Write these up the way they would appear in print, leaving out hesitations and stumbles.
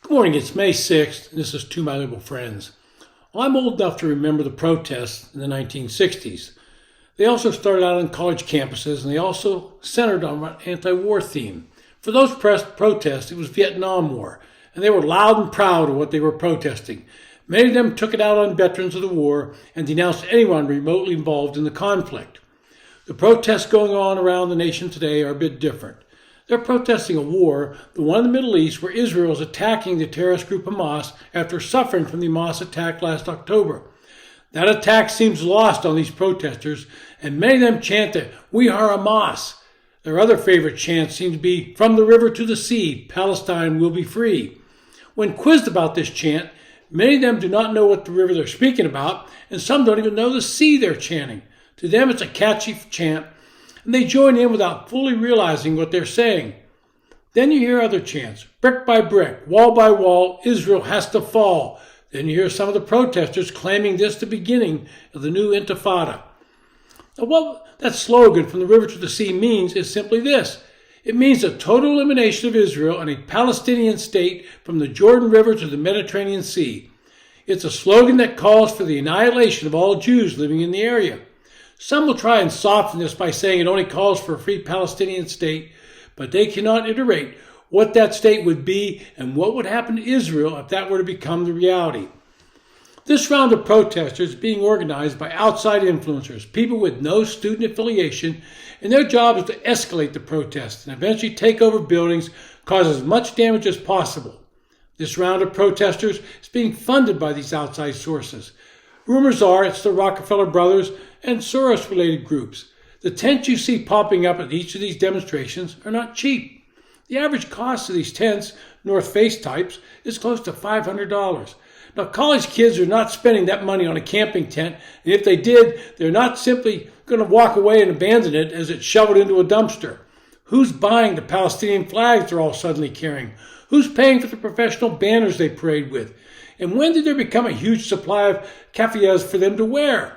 Good morning, it's May 6th, and this is To My Liberal Friends. I'm old enough to remember the protests in the 1960s. They also started out on college campuses, and they also centered on an anti-war theme. For those protests, it was Vietnam War, and they were loud and proud of what they were protesting. Many of them took it out on veterans of the war and denounced anyone remotely involved in the conflict. The protests going on around the nation today are a bit different. They're protesting a war, the one in the Middle East, where Israel is attacking the terrorist group Hamas after suffering from the Hamas attack last October. That attack seems lost on these protesters, and many of them chant that "We are Hamas." Their other favorite chant seems to be "From the river to the sea, Palestine will be free." When quizzed about this chant, many of them do not know what the river they're speaking about, and some don't even know the sea they're chanting. To them, it's a catchy chant, and they join in without fully realizing what they're saying. Then you hear other chants, brick by brick, wall by wall, Israel has to fall. Then you hear some of the protesters claiming this the beginning of the new intifada. Now, what that slogan, "From the river to the sea," means is simply this. It means the total elimination of Israel and a Palestinian state from the Jordan River to the Mediterranean Sea. It's a slogan that calls for the annihilation of all Jews living in the area. Some will try and soften this by saying it only calls for a free Palestinian state, but they cannot iterate what that state would be and what would happen to Israel if that were to become the reality. This round of protesters is being organized by outside influencers, people with no student affiliation, and their job is to escalate the protests and eventually take over buildings, cause as much damage as possible. This round of protesters is being funded by these outside sources. Rumors are it's the Rockefeller brothers and Soros-related groups. The tents you see popping up at each of these demonstrations are not cheap. The average cost of these tents, North Face types, is close to $500. Now, college kids are not spending that money on a camping tent, and if they did, they're not simply going to walk away and abandon it as it's shoveled into a dumpster. Who's buying the Palestinian flags they're all suddenly carrying? Who's paying for the professional banners they parade with? And when did there become a huge supply of keffiyehs for them to wear?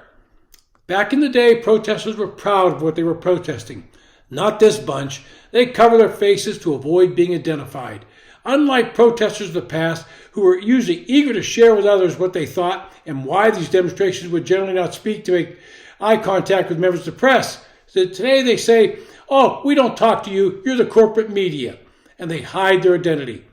Back in the day, protesters were proud of what they were protesting. Not this bunch. They cover their faces to avoid being identified. Unlike protesters of the past, who were usually eager to share with others what they thought and why these demonstrations would generally not speak to make eye contact with members of the press, so today they say, "Oh, we don't talk to you, you're the corporate media," and they hide their identity.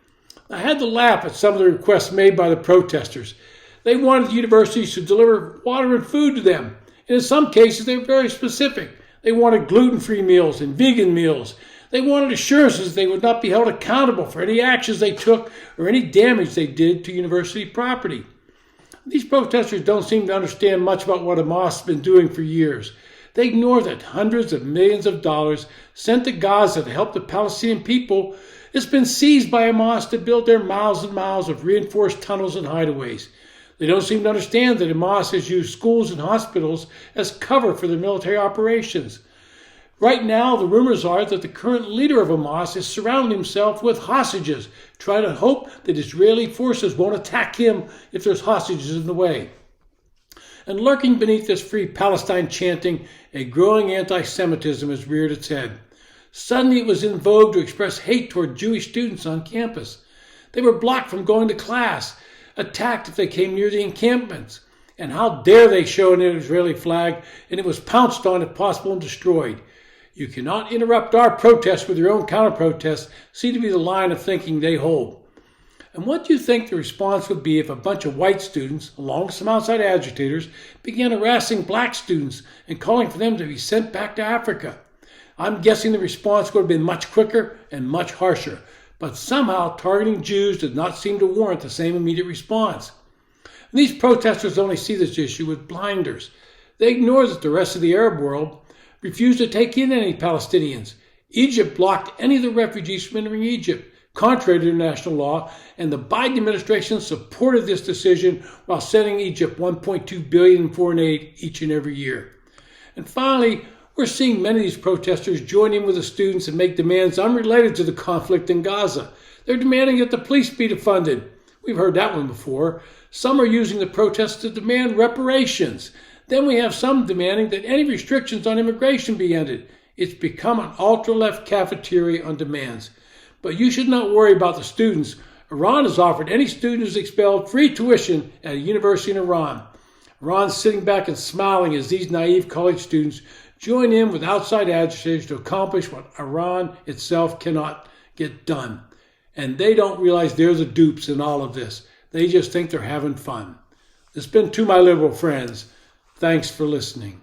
I had to laugh at some of the requests made by the protesters. They wanted universities to deliver water and food to them. And in some cases, they were very specific. They wanted gluten-free meals and vegan meals. They wanted assurances they would not be held accountable for any actions they took or any damage they did to university property. These protesters don't seem to understand much about what Hamas has been doing for years. They ignore that hundreds of millions of dollars sent to Gaza to help the Palestinian people has been seized by Hamas to build their miles and miles of reinforced tunnels and hideaways. They don't seem to understand that Hamas has used schools and hospitals as cover for their military operations. Right now, the rumors are that the current leader of Hamas is surrounding himself with hostages, trying to hope that Israeli forces won't attack him if there's hostages in the way. And lurking beneath this free Palestine chanting, a growing anti-Semitism has reared its head. Suddenly it was in vogue to express hate toward Jewish students on campus. They were blocked from going to class, attacked if they came near the encampments. And how dare they show an Israeli flag, and it was pounced on if possible and destroyed. You cannot interrupt our protests with your own counter-protests, seem to be the line of thinking they hold. And what do you think the response would be if a bunch of white students, along with some outside agitators, began harassing black students and calling for them to be sent back to Africa? I'm guessing the response would have been much quicker and much harsher, but somehow targeting Jews did not seem to warrant the same immediate response. And these protesters only see this issue with blinders. They ignore that the rest of the Arab world refused to take in any Palestinians. Egypt blocked any of the refugees from entering Egypt, contrary to international law, and the Biden administration supported this decision while sending Egypt $1.2 billion in foreign aid each and every year. And finally, we're seeing many of these protesters join in with the students and make demands unrelated to the conflict in Gaza. They're demanding that the police be defunded. We've heard that one before. Some are using the protests to demand reparations. Then we have some demanding that any restrictions on immigration be ended. It's become an ultra-left cafeteria on demands. But you should not worry about the students Iran has offered any student who's expelled free tuition at a university in Iran. Iran's sitting back and smiling as these naive college students join in with outside agitators to accomplish what Iran itself cannot get done. And they don't realize they're the dupes in all of this. They just think they're having fun. It's been To My Liberal Friends. Thanks for listening.